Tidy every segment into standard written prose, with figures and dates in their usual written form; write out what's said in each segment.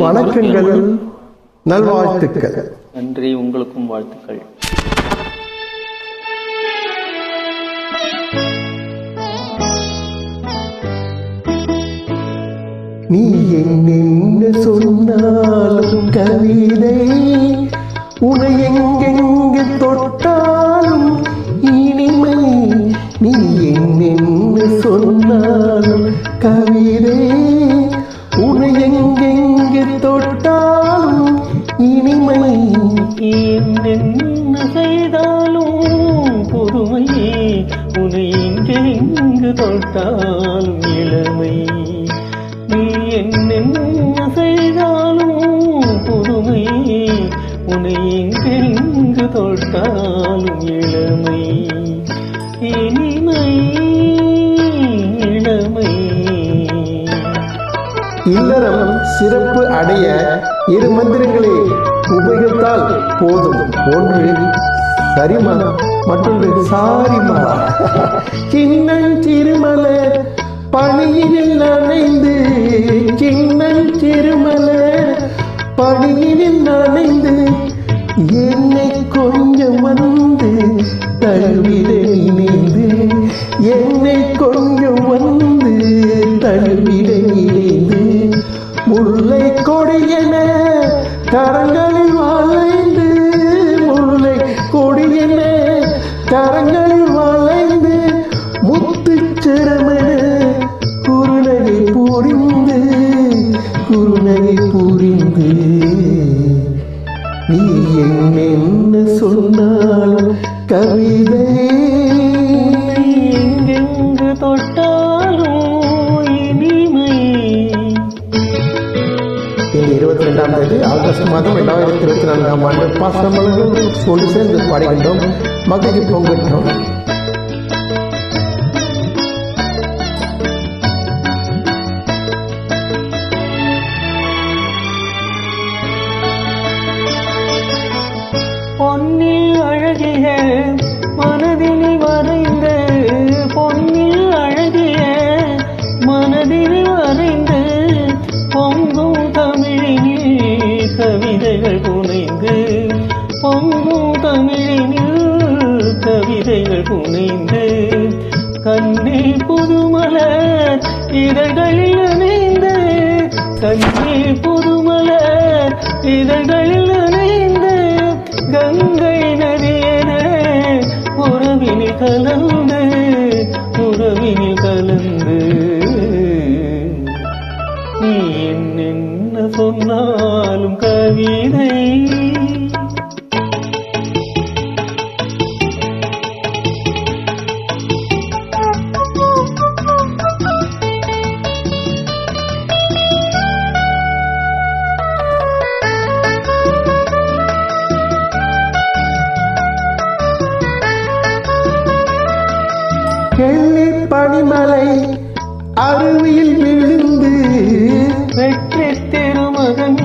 வணக்கங்கள், நல்வாழ்த்துக்கள். நன்றி, உங்களுக்கும் வாழ்த்துக்கள். நீ என்ன சொன்னாலும் கவிதை, உனை எங்கெங்கு தொட்டாலும் இனிமை. நீ என்ன சொன்னாலும் கவிதை, உனை எங்கெங்கு தொட்டாலும் இனிமை. என்ன செய்தாலும் பொறுமை, உனை எங்கெங்கு தொட்டாலும் இளமை. நீ என்ன செய்தாலும் பொறுமை, உனை எங்கெங்கு தொட்டாலும் இளமை. இனிமை, இளமை. இல்லறம் சிறப்பு அடைய இரு மந்திரங்களை உபயோகித்தால் போதும். ஒன்று சரிமா, மற்றொன்று சாரிமா. சின்னன் திருமலர் பணியினில் நனைந்து, சின்னன் திருமலர் பணியினில் நனைந்து, என்னை கொஞ்சம் வந்து தழுவிட நினைந்து, என்னை கொஞ்சம் வந்து தழுவிட நினைந்து, முல்லை கொடியென கரங்களில் வளைந்து, முல்லை கொடியென கரங்களில் வளைந்து, முத்துச்சரமென குருநகை புரிந்து, குருநகை புரிந்து. நீ என்ன சொன்னாலும் கவிதை, எங்கெங்கு தொட்டாலும் இனிமை. இந்த 22ஆம் தேதி ஆகஸ்ட் மாதம் 2024ஆம் ஆண்டு பாசமலர்கள் கொண்டு சேர்ந்து பாடுகின்றோம். மகிழ்ச்சி பொங்கட்டும். பொன்னில் அழகிய மனதில் வரைந்து, பொன்னில் அழகிய மனதில் வரைந்து, பொங்கும் தமிழினில் கவிதைகள் புனைந்து, பொங்கும் தமிழினில் கவிதைகள் புனைந்து, கண்ணே புதுமலர் இதழ்களில் அணைந்து, கண்ணே புதுமலர் இதழ்களில் அணைந்து, கங்கை நதியென உறவினில் கலந்து, உறவினில் கலந்து. நீ என்ன சொன்னாலும் கவிதை. எள்ளி பனிமலை அருவியில் விழுந்து, வெற்றி திருமகன்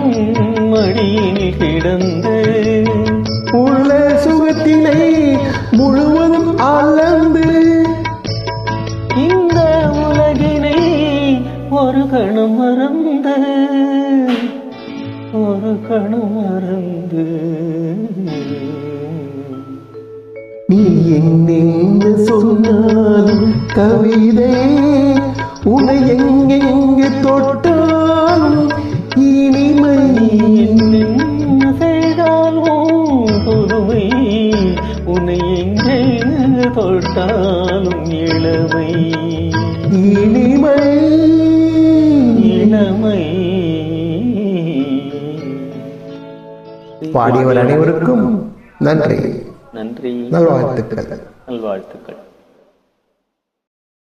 மடியினில் கிடந்து, உள்ள சுகத்தினை முழுவதும் அளந்து, இந்த உலகினை ஒரு கணம் மறந்து, ஒரு கணம் மறந்து. நீ என்ன சொன்னாலும் கவிதை, உனை எங்கெங்கு தொட்டாலும் இனிமை. என்ன செய்தாலும் பொறுமை, உன்னை எங்கெங்கு தொட்டாலும் இளமை. இனிமை, இளமை. பாடியவர் அனைவருக்கும் நன்றி, நன்றி, நல்வாழ்த்துக்கள். நல்வாழ்த்துக்கள்.